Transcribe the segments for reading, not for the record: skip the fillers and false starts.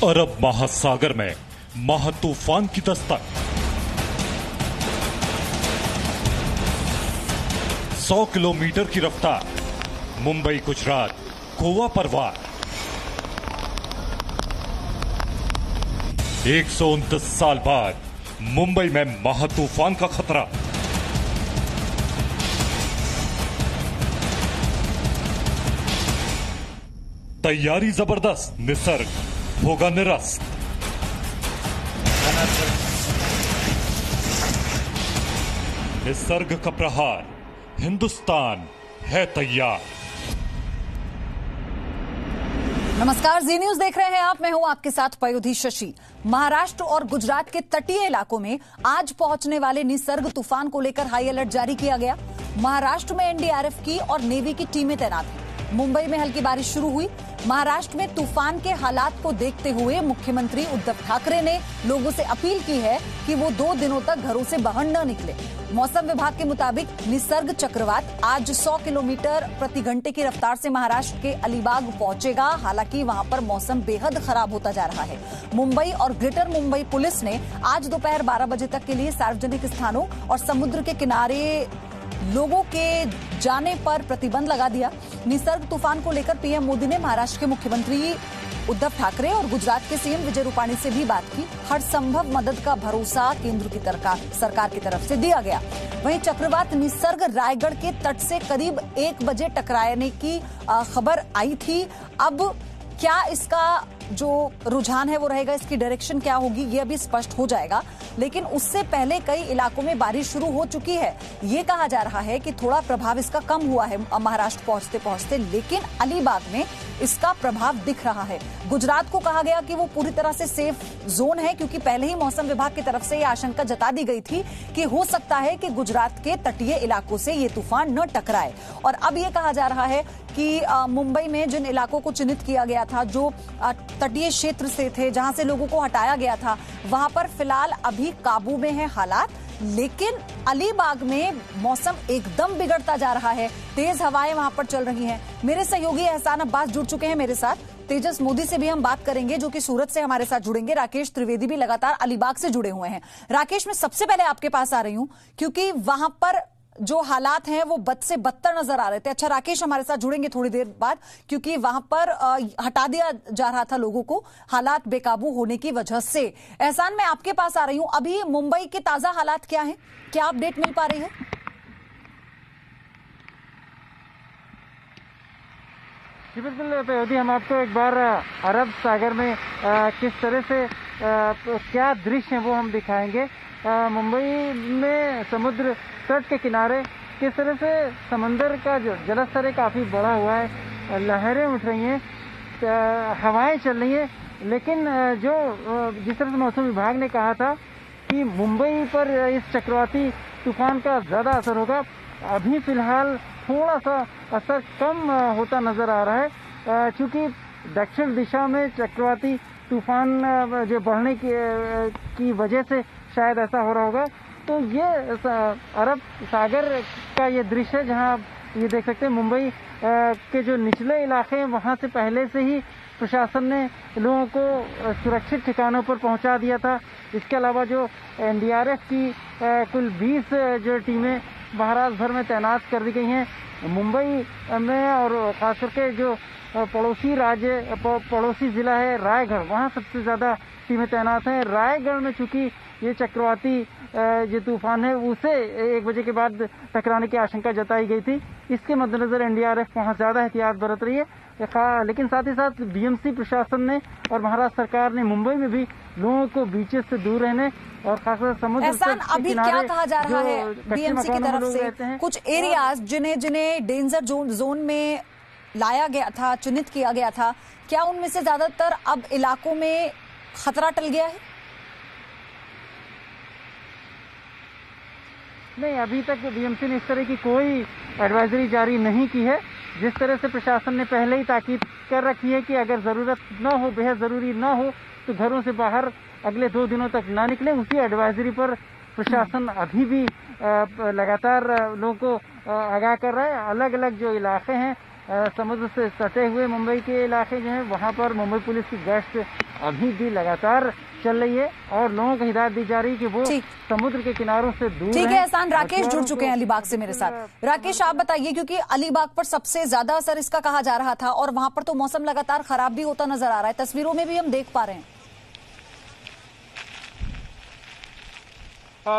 अरब महासागर में महा तूफान की दस्तक। 100 किलोमीटर की रफ्तार, मुंबई गुजरात गोवा पर वार। 129 साल बाद मुंबई में महा तूफान का खतरा। तैयारी जबरदस्त, निसर्ग होगा निरस्त। निसर्ग का प्रहार, हिंदुस्तान है तैयार। नमस्कार, जी न्यूज देख रहे हैं आप। मैं हूं आपके साथ पयोधी शशि। महाराष्ट्र और गुजरात के तटीय इलाकों में आज पहुंचने वाले निसर्ग तूफान को लेकर हाई अलर्ट जारी किया गया। महाराष्ट्र में एनडीआरएफ की और नेवी की टीमें तैनात हैं। मुंबई में हल्की बारिश शुरू हुई। महाराष्ट्र में तूफान के हालात को देखते हुए मुख्यमंत्री उद्धव ठाकरे ने लोगों से अपील की है कि वो 2 दिनों तक घरों से बाहर न निकले। मौसम विभाग के मुताबिक निसर्ग चक्रवात आज 100 किलोमीटर प्रति घंटे की रफ्तार से महाराष्ट्र के अलीबाग पहुंचेगा। हालांकि वहां पर मौसम बेहद खराब होता जा रहा है। मुंबई और ग्रेटर मुंबई पुलिस ने आज दोपहर 12 बजे तक के लिए सार्वजनिक स्थानों और समुद्र के किनारे लोगों के जाने पर प्रतिबंध लगा दिया। निसर्ग तूफान को लेकर पीएम मोदी ने महाराष्ट्र के मुख्यमंत्री उद्धव ठाकरे और गुजरात के सीएम विजय रूपाणी से भी बात की। हर संभव मदद का भरोसा केंद्र की सरकार की तरफ से दिया गया। वहीं चक्रवात निसर्ग रायगढ़ के तट से करीब 1 बजे टकराने की खबर आई थी। अब क्या इसका जो रुझान है वो रहेगा, इसकी डायरेक्शन क्या होगी, ये अभी स्पष्ट हो जाएगा। लेकिन उससे पहले कई इलाकों में बारिश शुरू हो चुकी है। ये कहा जा रहा है कि थोड़ा प्रभाव इसका कम हुआ है महाराष्ट्र पहुंचते पहुंचते, लेकिन अलीबाग में इसका प्रभाव दिख रहा है। गुजरात को कहा गया कि वो पूरी तरह से सेफ जोन है, क्योंकि पहले ही मौसम विभाग की तरफ से ये आशंका जता दी गई थी कि हो सकता है कि गुजरात के तटीय इलाकों से ये तूफान न टकराए। और अब ये कहा जा रहा है कि मुंबई में जिन इलाकों को चिन्हित किया गया था, जो तटीय क्षेत्र से थे, जहां से लोगों को हटाया गया था, वहां पर फिलहाल अभी काबू में है हालात। लेकिन अलीबाग में मौसम एकदम बिगड़ता जा रहा है। तेज हवाएं वहां पर चल रही हैं। मेरे सहयोगी एहसान अब्बास जुड़ चुके हैं मेरे साथ। तेजस मोदी से भी हम बात करेंगे, जो कि सूरत से हमारे साथ जुड़ेंगे। राकेश त्रिवेदी भी लगातार अलीबाग से जुड़े हुए हैं। राकेश, मैं सबसे पहले आपके पास आ रही हूं क्योंकि वहां पर जो हालात हैं वो बद से बदतर नजर आ रहे थे। अच्छा राकेश हमारे साथ जुड़ेंगे थोड़ी देर बाद, क्योंकि वहां पर हटा दिया जा रहा था लोगों को हालात बेकाबू होने की वजह से। एहसान, मैं आपके पास आ रही हूं। अभी मुंबई के ताजा हालात क्या हैं, क्या अपडेट मिल पा रही है? जी बिल्कुल पयोधी, हम आपको एक बार अरब सागर में किस तरह से क्या दृश्य है वो हम दिखाएंगे। मुंबई में समुद्र तट के किनारे किस तरह से समंदर का जो जलस्तर है काफ़ी बढ़ा हुआ है। लहरें उठ रही हैं, हवाएं चल रही हैं। लेकिन जो जिस तरह से मौसम विभाग ने कहा था कि मुंबई पर इस चक्रवाती तूफान का ज़्यादा असर होगा, अभी फ़िलहाल थोड़ा सा असर कम होता नज़र आ रहा है। चूँकि दक्षिण दिशा में चक्रवाती तूफान जो बढ़ने की वजह से शायद ऐसा हो रहा होगा। तो ये अरब सागर का ये दृश्य है, जहाँ ये देख सकते हैं मुंबई के जो निचले इलाके हैं वहाँ से पहले से ही प्रशासन ने लोगों को सुरक्षित ठिकानों पर पहुँचा दिया था। इसके अलावा जो एनडीआरएफ की कुल 20 जो टीमें महाराष्ट्र भर में तैनात कर दी गई हैं। मुंबई में और खास करके जो पड़ोसी जिला है रायगढ़, वहाँ सबसे ज़्यादा टीमें तैनात हैं। रायगढ़ में चूँकि ये चक्रवाती जो तूफान है उसे 1 बजे के बाद टकराने की आशंका जताई गई थी। इसके मद्देनजर एनडीआरएफ वहाँ ज़्यादा एहतियात बरत रही है। लेकिन साथ ही साथ बीएमसी प्रशासन ने और महाराष्ट्र सरकार ने मुंबई में भी लोगों को बीचेस से दूर रहने और खासकर समुद्र अभी क्या कहा जा रहा है बीएमसी की तरफ से, कुछ एरियाज जिन्हें डेंजर जोन में लाया गया था, चिन्हित किया गया था, क्या उनमें से ज्यादातर अब इलाकों में खतरा टल गया है? नहीं, अभी तक बीएमसी ने इस तरह की कोई एडवाइजरी जारी नहीं की है। जिस तरह से प्रशासन ने पहले ही ताकीद कर रखी है कि अगर ज़रूरत न हो, बेहद ज़रूरी न हो, तो घरों से बाहर अगले 2 दिनों तक ना निकलें, उसी एडवाइजरी पर प्रशासन अभी भी लगातार लोगों को आगाह कर रहा है। अलग अलग जो इलाके हैं समुद्र से सटे हुए मुंबई के इलाके जो हैं वहाँ पर मुंबई पुलिस की गश्त अभी भी लगातार चल रही है और लोगों को हिदायत दी जा रही है कि वो समुद्र के किनारों से दूर ठीक है। एहसान, राकेश जुड़ चुके हैं अलीबाग से मेरे साथ। राकेश, आप बताइए, क्योंकि अलीबाग पर सबसे ज्यादा असर इसका कहा जा रहा था और वहां पर तो मौसम लगातार खराब भी होता नजर आ रहा है, तस्वीरों में भी हम देख पा रहे हैं।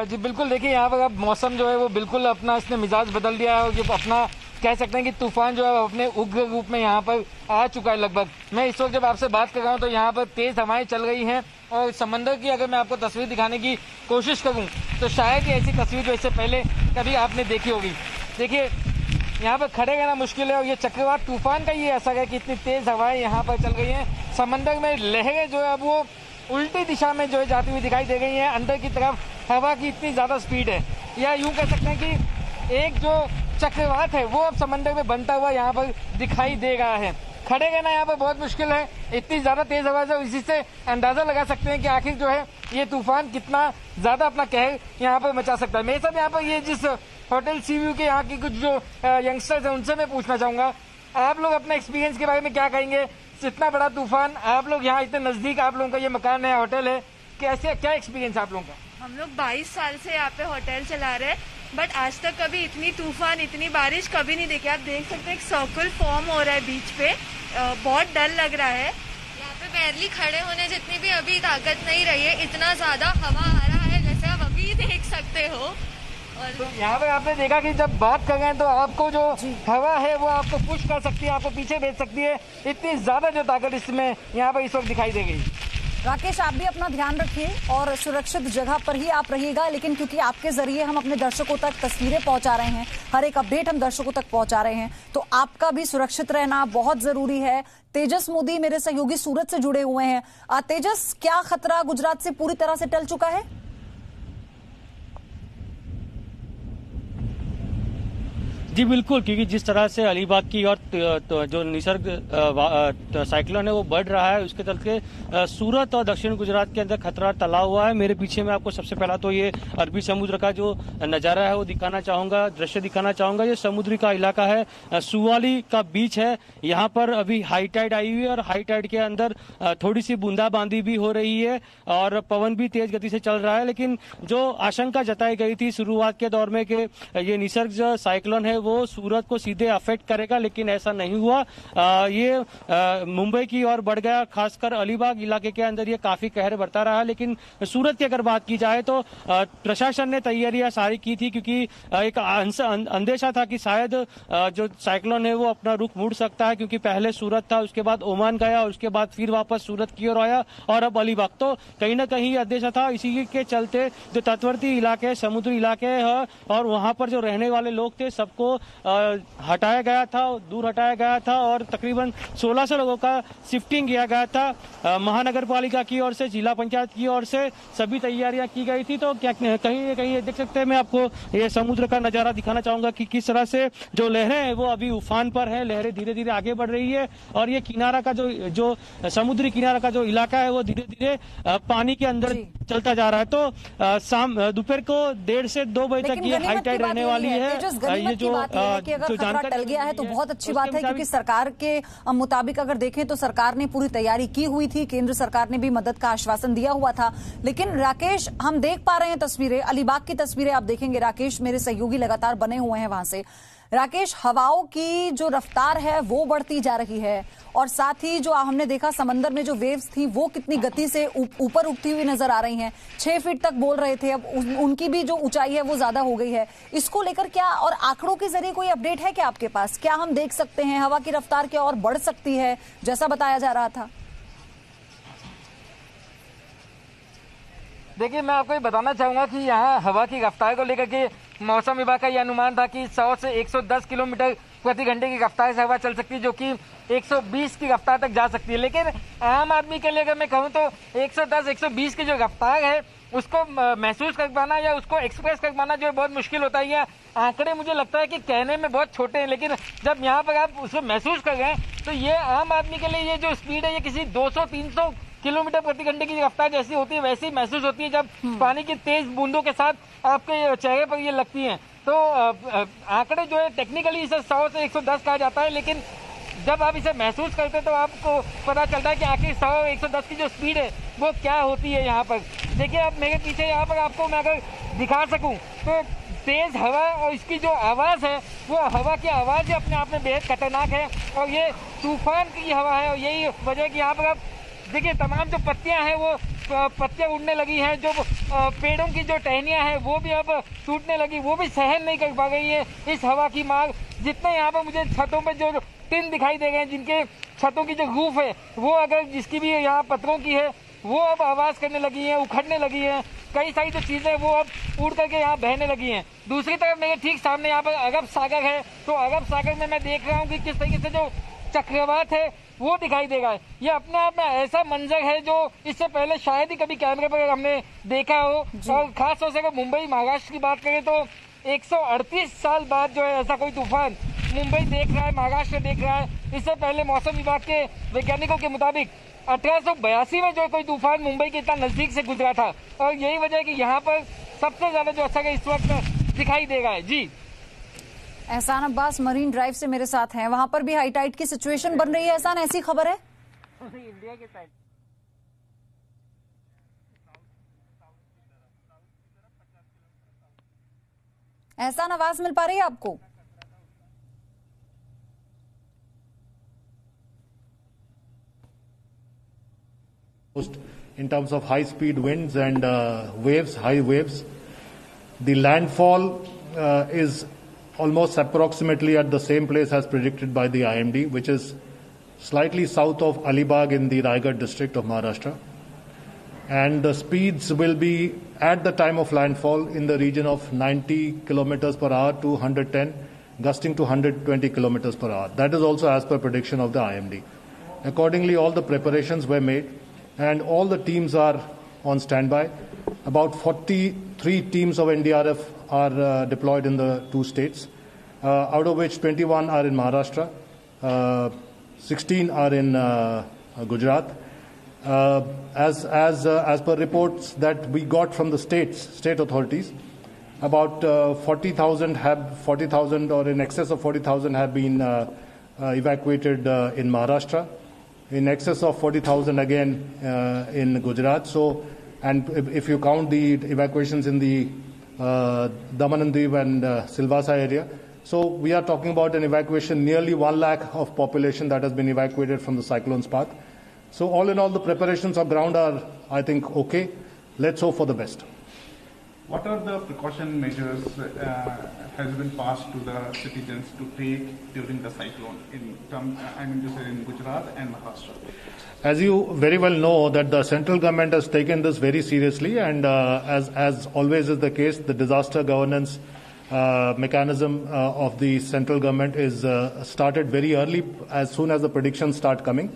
जी बिल्कुल, देखिए यहाँ पर अब मौसम जो है वो बिल्कुल अपना इसने मिजाज बदल दिया है और ये अपना कह सकते हैं कि तूफान जो है अपने उग्र रूप में यहाँ पर आ चुका है लगभग। मैं इस वक्त जब आपसे बात कर रहा हूँ तो यहाँ पर तेज हवाएं चल रही हैं और समंदर की अगर मैं आपको तस्वीर दिखाने की कोशिश करूँ तो शायद ही ऐसी तस्वीर जो इससे पहले कभी आपने देखी होगी। देखिए यहाँ पर खड़े रहना मुश्किल है और ये चक्रवात तूफान का ये असर है कि इतनी तेज हवाएं यहाँ पर चल रही हैं। समंदर में लहरें जो है अब वो उल्टी दिशा में जो है जाती हुई दिखाई दे रही हैं। अंदर की तरफ हवा की इतनी ज्यादा स्पीड है, या यूं कह सकते हैं कि एक जो चक्रवात है वो अब समंदर में बनता हुआ यहाँ पर दिखाई दे रहा है। खड़े रहना यहाँ पर बहुत मुश्किल है, इतनी ज्यादा तेज हवा है। इसी से अंदाजा लगा सकते हैं कि आखिर जो है ये तूफान कितना ज्यादा अपना कहर यहाँ पर मचा सकता है। मेरे साथ यहाँ पर ये जिस होटल सी व्यू के यहाँ की कुछ जो यंगस्टर्स हैं उनसे मैं पूछना चाहूंगा, आप लोग अपने एक्सपीरियंस के बारे में क्या कहेंगे? इतना बड़ा तूफान, आप लोग यहाँ इतने नजदीक, आप लोगों का ये मकान है, होटल है, कैसे क्या एक्सपीरियंस है आप लोगों का? हम लोग 22 साल से यहाँ पे होटल चला रहे हैं, बट आज तक कभी इतनी तूफान, इतनी बारिश कभी नहीं देखी। आप देख सकते हैं एक सर्कल फॉर्म हो रहा है बीच पे, बहुत डर लग रहा है। यहाँ पे बैरली खड़े होने जितनी भी अभी ताकत नहीं रही है, इतना ज्यादा हवा आ रहा है जैसे आप अभी देख सकते हो। और तो यहाँ पे आपने देखा कि जब बात कर रहे हैं तो आपको जो हवा है वो आपको पुश कर सकती है, आपको पीछे भेज सकती है, इतनी ज्यादा जो ताकत इसमें यहाँ पर इस वक्त दिखाई दे गई। राकेश, आप भी अपना ध्यान रखिए और सुरक्षित जगह पर ही आप रहिएगा, लेकिन क्योंकि आपके जरिए हम अपने दर्शकों तक तस्वीरें पहुंचा रहे हैं, हर एक अपडेट हम दर्शकों तक पहुंचा रहे हैं, तो आपका भी सुरक्षित रहना बहुत जरूरी है। तेजस मोदी मेरे सहयोगी सूरत से जुड़े हुए हैं। तेजस, क्या खतरा गुजरात से पूरी तरह से टल चुका है? जी बिल्कुल, क्योंकि जिस तरह से अलीबाग की और जो निसर्ग साइक्लोन है वो बढ़ रहा है, उसके चलते सूरत और दक्षिण गुजरात के अंदर खतरा टला हुआ है। मेरे पीछे में आपको सबसे पहला तो ये अरबी समुद्र का जो नजारा है वो दिखाना चाहूंगा, दृश्य दिखाना चाहूंगा। ये समुद्री का इलाका है, सुवाली का बीच है, यहाँ पर अभी हाई टाइड आई हुई है और हाई टाइड के अंदर थोड़ी सी बूंदाबांदी भी हो रही है और पवन भी तेज गति से चल रहा है। लेकिन जो आशंका जताई गई थी शुरुआत के दौर में कि ये निसर्ग जो साइक्लोन है वो सूरत को सीधे अफेक्ट करेगा, लेकिन ऐसा नहीं हुआ। ये मुंबई की ओर बढ़ गया, खासकर अलीबाग इलाके के अंदर ये काफी कहर बढ़ता रहा। लेकिन सूरत की अगर बात की जाए तो प्रशासन ने तैयारियां सारी की थी, क्योंकि एक अंदेशा था कि शायद जो साइक्लोन है वो अपना रुख मुड़ सकता है, क्योंकि पहले सूरत था, उसके बाद ओमान गया और उसके बाद फिर वापस सूरत की ओर आया और अब अलीबाग। तो कहीं ना कहीं अंदेशा था। इसी के चलते जो तटवर्ती इलाके, समुद्री इलाके है और वहां पर जो रहने वाले लोग थे सबको हटाया गया था, दूर हटाया गया था और तकरीबन 1600 लोगों का शिफ्टिंग किया गया था। महानगर पालिका की ओर से, जिला पंचायत की ओर से सभी तैयारियां की गई थी। तो क्या कहीं कहीं देख सकते हैं, मैं आपको ये समुद्र का नजारा दिखाना चाहूंगा कि किस तरह से जो लहरें हैं वो अभी उफान पर है, लहरें धीरे धीरे आगे बढ़ रही है और ये किनारा का जो समुद्री किनारा का जो इलाका है वो धीरे धीरे पानी के अंदर चलता जा रहा है। तो शाम दोपहर को 1:30 से 2 बजे तक ये हाई टाइड रहने वाली है। ये जो कि अगर खतरा टल गया है तो बहुत अच्छी बात है, क्योंकि सरकार के मुताबिक अगर देखें तो सरकार ने पूरी तैयारी की हुई थी, केंद्र सरकार ने भी मदद का आश्वासन दिया हुआ था। लेकिन राकेश, हम देख पा रहे हैं तस्वीरें, अलीबाग की तस्वीरें आप देखेंगे, राकेश मेरे सहयोगी लगातार बने हुए हैं वहां से। राकेश, हवाओं की जो रफ्तार है वो बढ़ती जा रही है और साथ ही जो हमने देखा समंदर में जो वेव्स थी वो कितनी गति से ऊपर उठती हुई नजर आ रही हैं। 6 फीट तक बोल रहे थे, अब उनकी भी जो ऊंचाई है वो ज्यादा हो गई है। इसको लेकर क्या और आंकड़ों के जरिए कोई अपडेट है क्या आपके पास? क्या हम देख सकते हैं हवा की रफ्तार क्या और बढ़ सकती है जैसा बताया जा रहा था? देखिए, मैं आपको ये बताना चाहूंगा कि यहाँ हवा की रफ्तार को लेकर के मौसम विभाग का यह अनुमान था कि 100 से 110 किलोमीटर प्रति घंटे की रफ्तार से हवा चल सकती है, जो कि 120 की रफ्तार तक जा सकती है। लेकिन आम आदमी के लिए अगर मैं कहूँ तो 110-120 की जो रफ्तार है उसको महसूस कर पाना या उसको एक्सप्रेस कर पाना जो है बहुत मुश्किल होता है। ये आंकड़े मुझे लगता है कि कहने में बहुत छोटे हैं, लेकिन जब यहाँ पर आप उसको महसूस कर रहे हैं तो ये आम आदमी के लिए ये जो स्पीड है ये किसी 200-300 किलोमीटर प्रति घंटे की रफ्तार जैसी होती है वैसी महसूस होती है जब पानी की तेज बूंदों के साथ आपके चेहरे पर ये लगती हैं। तो आंकड़े जो है टेक्निकली इसे 100 से 110 कहा जाता है, लेकिन जब आप इसे महसूस करते हैं तो आपको पता चलता है कि आखिर 100-110 की जो स्पीड है वो क्या होती है। यहाँ पर देखिए, आप मेरे पीछे यहाँ पर आपको मैं अगर दिखा सकूं तो तेज हवा और इसकी जो आवाज़ है वो हवा की आवाज़ ही अपने आप में बेहद खतरनाक है, और ये तूफान की हवा है। और यही वजह कि यहाँ पर आप देखिए तमाम जो पत्तियां हैं वो पत्तियां उड़ने लगी हैं, जो पेड़ों की जो टहनियां हैं वो भी अब टूटने लगी, वो भी सहन नहीं कर पा गई है इस हवा की मार। जितने यहाँ पर मुझे छतों पर जो टिन दिखाई दे रहे हैं, जिनके छतों की जो रूफ है वो अगर जिसकी भी यहाँ पत्थरों की है वो अब आवाज़ करने लगी है, उखड़ने लगी है। कई सारी जो चीज़ें वो अब उड़ करके यहाँ बहने लगी हैं। दूसरी तरफ मेरे ठीक सामने यहाँ पर अरब सागर है, तो अरब सागर में मैं देख रहा हूँ कि किस तरीके से जो चक्रवात है वो दिखाई दे रहा है। ये अपने आप में ऐसा मंजर है जो इससे पहले शायद ही कभी कैमरे पर हमने देखा हो। और खास तौर से अगर मुंबई महाराष्ट्र की बात करें तो 138 साल बाद जो है ऐसा कोई तूफान मुंबई देख रहा है, महाराष्ट्र देख रहा है। इससे पहले मौसम विभाग के वैज्ञानिकों के मुताबिक 1882 में जो कोई तूफान मुंबई के इतना नजदीक से गुजरा था, और यही वजह है कि यहाँ पर सबसे ज्यादा जो असर है इस वक्त दिखाई दे रहा है। जी, एहसान अब्बास मरीन ड्राइव से मेरे साथ हैं, वहां पर भी हाई टाइड की सिचुएशन बन रही है। एहसान, ऐसी खबर है? इंडिया के साइड एहसान, आवाज मिल पा रही है आपको? In terms of high speed winds and waves, high waves, the landfall is almost approximately at the same place as predicted by the IMD, which is slightly south of Alibag in the Raigad district of Maharashtra. And the speeds will be at the time of landfall in the region of 90 kilometers per hour to 110, gusting to 120 kilometers per hour. That is also as per prediction of the IMD. Accordingly, all the preparations were made and all the teams are on standby. About 43 teams of NDRF are deployed in the two states, out of which 21 are in Maharashtra, 16 are in Gujarat. As per reports that we got from the state authorities, about 40,000 or in excess of 40,000 have been evacuated in Maharashtra, in excess of 40,000 again in Gujarat. So, and if you count the evacuations in the Daman and Diu and Silvassa area, so we are talking about an evacuation, nearly 1 lakh of population that has been evacuated from the cyclone's path. So all in all, the preparations on ground are, I think, okay. Let's hope for the best. What are the precaution measures has been passed to the citizens to take during the cyclone in Gujarat and Maharashtra? As you very well know, that the central government has taken this very seriously, and as always is the case, the disaster governance mechanism of the central government is started very early, as soon as the predictions start coming.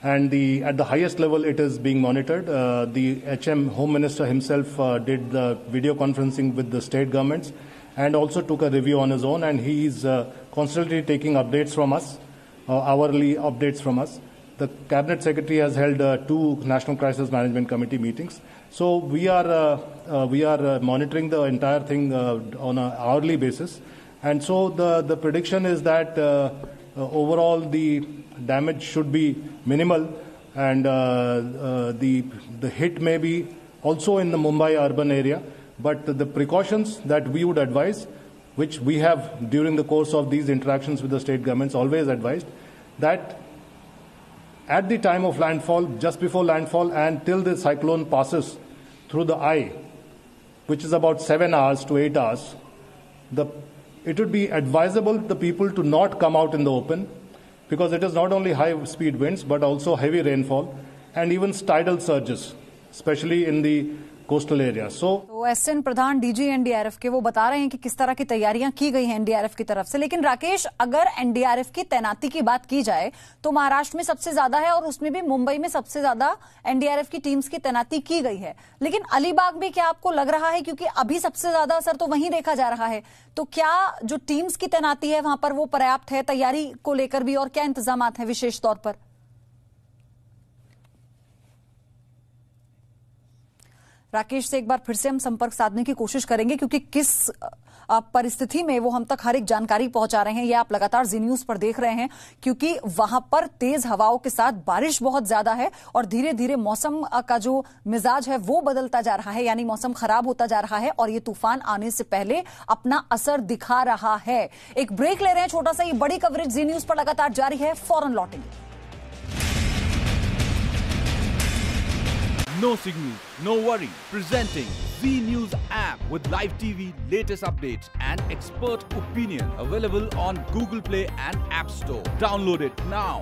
And at the highest level, it is being monitored. The HM Home Minister himself did the video conferencing with the state governments and also took a review on his own. And he is constantly taking updates from us, hourly updates from us. The Cabinet Secretary has held 2 National Crisis Management Committee meetings. So we are monitoring the entire thing on an hourly basis. And so the prediction is that overall the damage should be minimal, and the hit may be also in the Mumbai urban area, but the precautions that we would advise, which we have during the course of these interactions with the state governments always advised, that at the time of landfall, just before landfall and till the cyclone passes through the eye, which is about 7 hours to 8 hours, it would be advisable the people to not come out in the open, because it is not only high speed winds but also heavy rainfall and even tidal surges, especially in the coastal area. तो SN प्रधान DG NDRF के वो बता रहे हैं कि किस तरह की तैयारियां की गई हैं एनडीआरएफ की तरफ से। लेकिन राकेश, अगर एनडीआरएफ की तैनाती की बात की जाए तो महाराष्ट्र में सबसे ज्यादा है और उसमें भी मुंबई में सबसे ज्यादा एनडीआरएफ की टीम्स की तैनाती की गई है। लेकिन अलीबाग में क्या आपको लग रहा है, क्योंकि अभी सबसे ज्यादा असर तो वहीं देखा जा रहा है, तो क्या जो टीम्स की तैनाती है वहां पर वो पर्याप्त है तैयारी को लेकर भी, और क्या इंतजाम है विशेष तौर पर? राकेश से एक बार फिर से हम संपर्क साधने की कोशिश करेंगे, क्योंकि किस परिस्थिति में वो हम तक हर एक जानकारी पहुंचा रहे हैं। ये आप लगातार जी न्यूज पर देख रहे हैं, क्योंकि वहां पर तेज हवाओं के साथ बारिश बहुत ज्यादा है और धीरे धीरे मौसम का जो मिजाज है वो बदलता जा रहा है, यानी मौसम खराब होता जा रहा है और ये तूफान आने से पहले अपना असर दिखा रहा है। एक ब्रेक ले रहे हैं छोटा सा। ये बड़ी कवरेज जी न्यूज पर लगातार जारी है, फौरन लौटेंगे। No signal, no worry. Presenting Z News app with live TV, latest updates and expert opinion. Available on Google Play and App Store. Download it now.